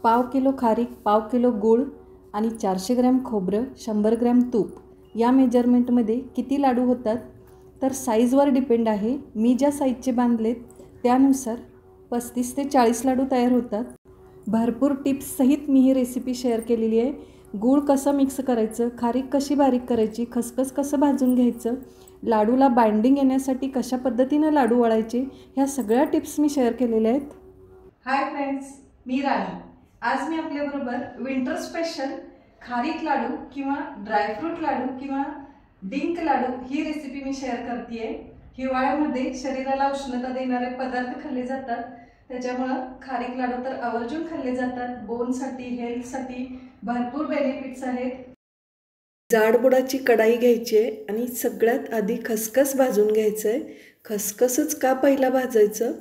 पाव किलो खारीक, पाव किलो गूळ आणि 400 ग्रॅम खोबरं, 100 ग्रॅम तूप या मेजरमेंटमध्ये किती लाडू होतात? तर साईजवर डिपेंड आहे. मी ज्या साईजचे बांधलेत त्यानुसार 35 ते 40 लाडू तयार होतात. भरपूर टिप्ससहित मी ही रेसिपी शेअर केलेली आहे. गूळ कसं मिक्स करायचं, खारीक कशी बारीक करायची, खसखस कसं भाजून घ्यायचं, लाडूला बाइंडिंग येण्यासाठी कशा पद्धतीनं लाडू वळायचे, ह्या सगळ्या टिप्स मी शेअर केलेल्या आहेत. हाय फ्रेंड्स, मी राणी. आज मी आपल्याबरोबर विंटर स्पेशल खारीक लाडू किंवा ड्रायफ्रूट लाडू किंवा डिंक लाडू ही रेसिपी मी शेअर करते आहे. हिवाळ्यामध्ये शरीराला उष्णता देणारे पदार्थ खाल्ले जातात, त्याच्यामुळं खारीक लाडू तर आवर्जून खाल्ले जातात. बोनसाठी, हेल्थसाठी भरपूर बेनिफिट्स आहेत. जाडबुडाची कढाई घ्यायची आहे आणि सगळ्यात आधी खसखस भाजून घ्यायचं आहे. खसखसच का पहिला भाजायचं,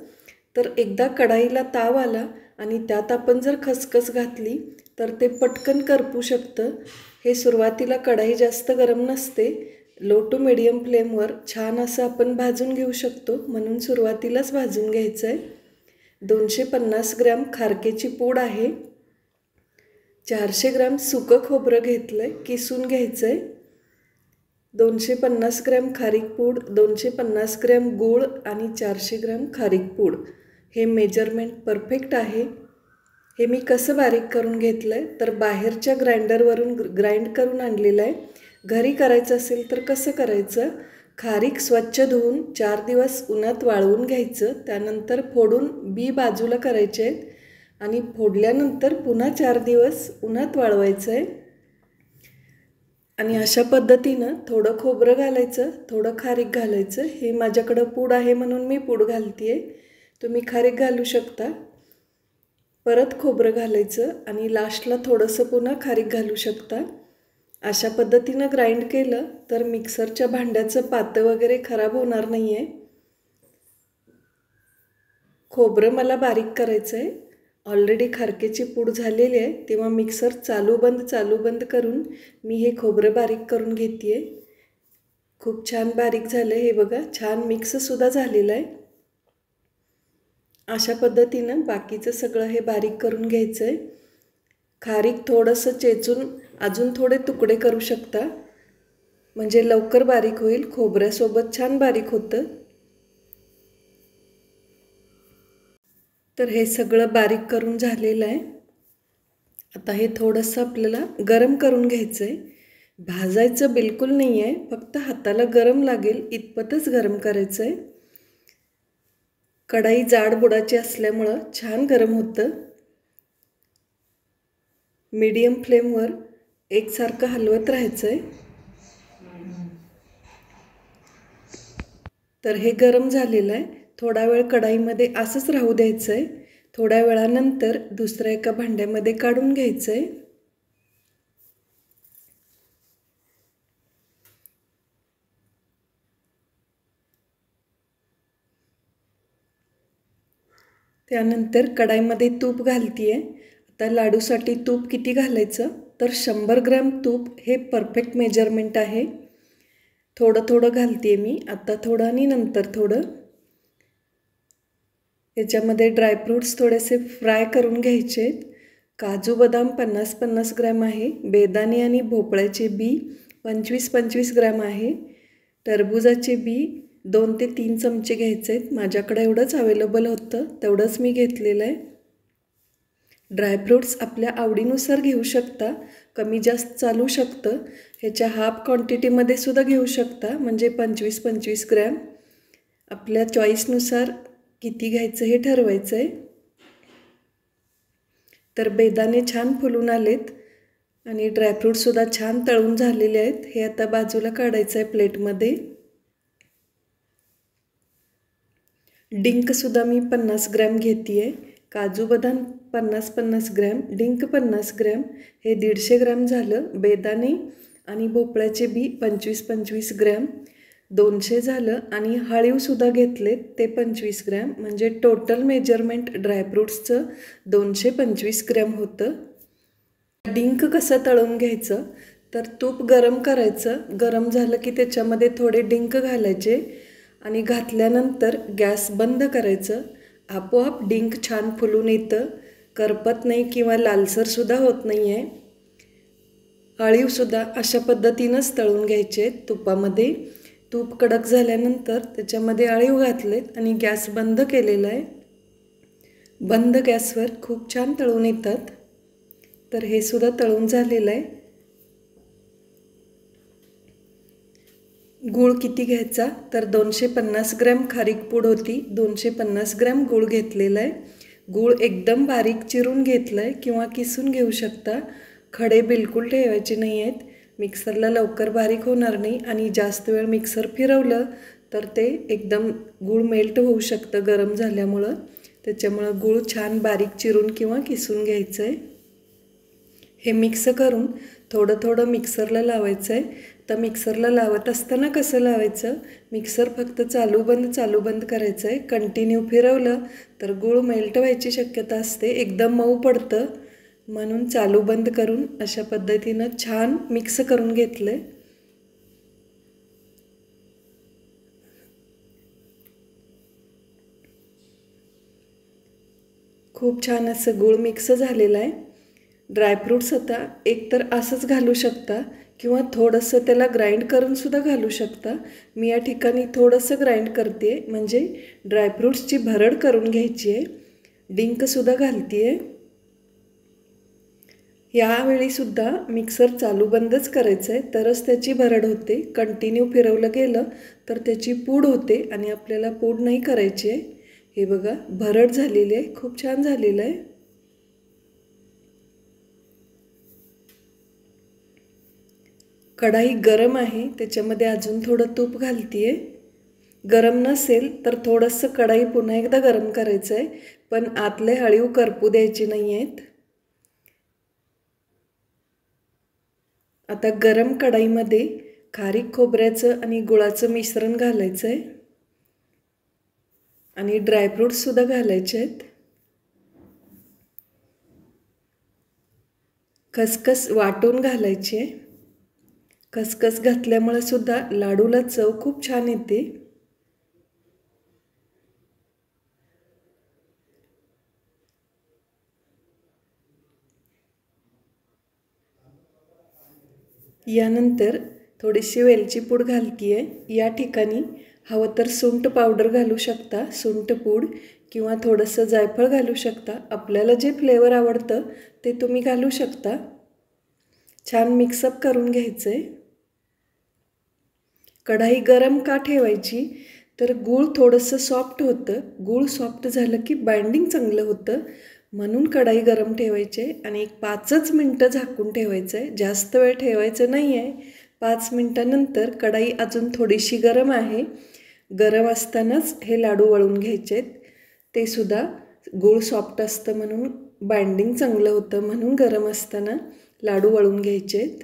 तर एकदा कढाईला ताव आला आणि त्यात आपण जर खसखस घातली तर ते पटकन करपू शकतं. हे सुरुवातीला कढाई जास्त गरम नसते, लो टू मीडियम फ्लेमवर छान असं आपण भाजून घेऊ शकतो, म्हणून सुरुवातीलाच भाजून घ्यायचं आहे. 250 ग्रॅम खारकेची पूड आहे. 400 ग्रॅम सुकं खोबरं घेतलं आहे, किसून घ्यायचं आहे. 250 ग्रॅम खारीक पूड, 250 ग्रॅम गूळ आणि 400 ग्रॅम खारीक पूड. हे मेजरमेंट परफेक्ट आहे. हे मी कसं बारीक करून घेतलं आहे, तर बाहेरच्या ग्राइंडरवरून ग्राइंड करून आणलेलं आहे. घरी करायचं असेल तर कसं करायचं, खारीक स्वच्छ धुवून 4 दिवस उन्हात वाळवून घ्यायचं. त्यानंतर फोडून बी बाजूला करायचे आहेत आणि फोडल्यानंतर पुन्हा 4 दिवस उन्हात वाळवायचं आहे. आणि अशा पद्धतीनं थोडं खोबरं घालायचं, थोडं खारीक घालायचं. हे माझ्याकडं पूड आहे म्हणून मी पूड घालते आहे, तुम्ही खारीक घालू शकता. परत खोबरं घालायचं आणि लास्टला थोडंसं पुन्हा खारीक घालू शकता. अशा पद्धतीनं ग्राइंड केलं तर मिक्सरच्या भांड्याचं पातं वगैरे खराब होणार नाही आहे. खोबरं मला बारीक करायचं आहे. ऑलरेडी खारकेची पूड झालेली आहे, तेव्हा मिक्सर चालू बंद करून मी हे खोबरं बारीक करून घेते आहे. खूप छान बारीक झालं हे बघा, छान मिक्ससुद्धा झालेलं आहे. अशा पद्धतीनं बाकीचं सगळं हे बारीक करून घ्यायचं आहे. खारीक थोडंसं चेचून अजून थोडे तुकडे करू शकता, म्हणजे लवकर बारीक होईल. खोबऱ्यासोबत छान बारीक होतं. तर हे सगळं बारीक करून झालेलं आहे. आता हे थोडंसं आपल्याला गरम करून घ्यायचं आहे. भाजायचं बिलकुल नाही आहे, फक्त हाताला गरम लागेल इतपतच गरम करायचं आहे. कढाई जाड बुडाची असल्यामुळं छान गरम होतं. मीडियम फ्लेमवर एकसारखं हलवत राहायचं आहे. तर हे गरम झालेलं आहे. थोडा वेळ कढाईमध्ये असंच राहू द्यायचं आहे. थोड्या वेळानंतर दुसऱ्या एका भांड्यामध्ये काढून घ्यायचं आहे. त्यानंतर कढाईमध्ये तूप घालते आहे. आता लाडूसाठी तूप किती घालायचं, तर 100 ग्रॅम तूप हे परफेक्ट मेजरमेंट आहे. थोडं थोडं घालते मी, आता थोडं आणि नंतर थोडं. याच्यामध्ये ड्रायफ्रूट्स थोडेसे फ्राय करून घ्यायचे आहेत. काजू बदाम 50-50 ग्रॅम आहे. बेदाणे आणि भोपळ्याचे बी 25-25 ग्रॅम आहे. टरबुजाचे बी 2 ते 3 चमचे घ्यायचे आहेत. माझ्याकडे एवढंच अवेलेबल होतं, तेवढंच मी घेतलेलं आहे. ड्रायफ्रूट्स आपल्या आवडीनुसार घेऊ शकता, कमी जास्त चालू शकतं. ह्याच्या हाफ क्वांटिटीमध्ये सुद्धा घेऊ शकता, म्हणजे 25-25 ग्रॅम. आपल्या चॉईसनुसार किती घ्यायचं हे ठरवायचं आहे. तर बेदाणे छान फुलून आलेत आणि ड्रायफ्रूटसुद्धा छान तळून झालेले आहेत. हे आता बाजूला काढायचं आहे प्लेटमध्ये. डिंकसुद्धा मी 50 ग्रॅम घेते आहे. काजू बदाम 50-50 ग्रॅम, डिंक 50 ग्रॅम, हे 150 ग्रॅम झालं. बेदाणे आणि भोपळ्याचे बी 25-25 ग्रॅम, 200 झालं. आणि हळीवसुद्धा घेतलेत ते 25 ग्रॅम, म्हणजे टोटल मेजरमेंट ड्रायफ्रूट्सचं 225 ग्रॅम होतं. डिंक कसं तळून घ्यायचं, तर तूप गरम करायचं. गरम झालं की त्याच्यामध्ये थोडे डिंक घालायचे आणि घातल्यानंतर गॅस बंद करायचं. आपोआप डिंक छान फुलून येतं. करपत नाही किंवा लालसरसुद्धा होत नाही आहे. अळीवसुद्धा अशा पद्धतीनंच तळून घ्यायचे आहेत तुपामध्ये. तूप कडक झाल्यानंतर त्याच्यामध्ये अळीव घातलेत आणि गॅस बंद केलेला आहे. बंद गॅसवर खूप छान तळून येतात. तर हे सुद्धा तळून झालेलं आहे. गूळ किती घ्यायचा तर 250 ग्रॅम खारीक पूड होती, 250 ग्रॅम गूळ घेतलेला आहे. गूळ एकदम बारीक चिरून घेतला आहे किंवा किसून घेऊ शकता. खडे बिलकुल ठेवायचे नाही आहेत. मिक्सरला लवकर बारीक होणार नाही आणि जास्त वेळ मिक्सर फिरवलं तर ते एकदम गूळ मेल्ट होऊ शकतं गरम झाल्यामुळं. त्याच्यामुळं गूळ छान बारीक चिरून किंवा किसून घ्यायचं आहे. हे मिक्स करून थोडं थोडं मिक्सरला लावायचं आहे. तर मिक्सरला लावत असताना कसं लावायचं, मिक्सर फक्त चालू बंद करायचं आहे. कंटिन्यू फिरवलं तर गूळ मेल्ट व्हायची शक्यता असते, एकदम मऊ पडतं. म्हणून चालू बंद करून अशा पद्धतीनं छान मिक्स करून घेतलं आहे. खूप छान असं गूळ मिक्स झालेलं आहे. ड्रायफ्रूट्स आता एकतर असंच घालू शकता किंवा थोडंसं त्याला ग्राइंड करूनसुद्धा घालू शकता. मी या ठिकाणी थोडंसं ग्राइंड करते आहे, म्हणजे ड्रायफ्रूट्सची भरड करून घ्यायची आहे. डिंकसुद्धा घालते आहे. यावेळीसुद्धा मिक्सर चालू बंदच करायचं आहे, तरच त्याची भरड होते. कंटिन्यू फिरवलं गेलं तर त्याची पूड होते आणि आपल्याला पूड नाही करायची आहे. हे बघा भरड झालेली आहे, खूप छान झालेलं आहे. कढाई गरम आहे, त्याच्यामध्ये अजून थोडं तूप घालते आहे. गरम नसेल तर थोडंसं कढाई पुन्हा एकदा गरम करायचं आहे, पण आतले अळीव करपू द्यायचे नाही आहेत. आता गरम कढाईमध्ये खारीक खोबऱ्याचं आणि गुळाचं मिश्रण घालायचं आहे आणि ड्रायफ्रूट्ससुद्धा घालायचे आहेत. खसखस वाटून घालायची आहे. खसखस घातल्यामुळे सुद्धा लाडूला चव खूप छान येते. यानंतर थोडीशी वेलची पूड घालते आहे. या ठिकाणी हवं तर सुंठ पावडर घालू शकता, सुंठ पूड, किंवा थोडंसं जायफळ घालू शकता. आपल्याला जे फ्लेवर आवडतं ते तुम्ही घालू शकता. छान मिक्सअप करून घ्यायचं आहे. कढाई गरम का ठेवायची तर गूळ थोडंसं सॉफ्ट होतं. गूळ सॉफ्ट झालं की बाइंडिंग चांगलं होतं, म्हणून कढाई गरम ठेवायची आहे. आणि 5च मिनटं झाकून ठेवायचं आहे, जास्त वेळ ठेवायचं नाही आहे. 5 मिनटानंतर कढाई अजून थोडीशी गरम आहे. गरम असतानाच हे लाडू वळून घ्यायचे आहेत. ते सुद्धा गूळ सॉफ्ट असतं म्हणून बाइंडिंग चांगलं होतं, म्हणून गरम असताना लाडू वळून घ्यायचे आहेत.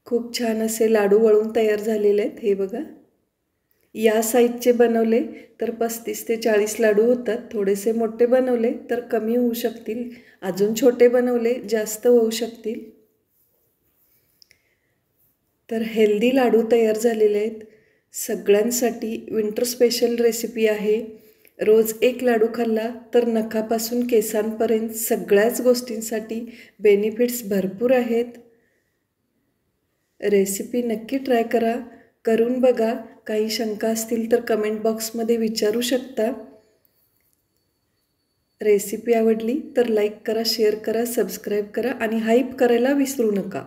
खूप छान असे लाडू वळून तयार झालेले आहेत. हे बघा, या साईजचे बनवले तर 35 ते 40 लाडू होतात. थोडेसे मोठे बनवले तर कमी होऊ शकतील, अजून छोटे बनवले जास्त होऊ शकतील. तर हेल्दी लाडू तयार झालेले आहेत. सगळ्यांसाठी विंटर स्पेशल रेसिपी आहे. रोज एक लाडू खाल्ला तर नखापासून केसांपर्यंत सगळ्याच गोष्टींसाठी बेनिफिट्स भरपूर आहेत. रेसिपी नक्की ट्राय करा, करून बघा. काही शंका असतील तर कमेंट बॉक्समध्ये विचारू शकता. रेसिपी आवडली तर लाईक करा, शेअर करा, सबस्क्राईब करा आणि हाईप करायला विसरू नका.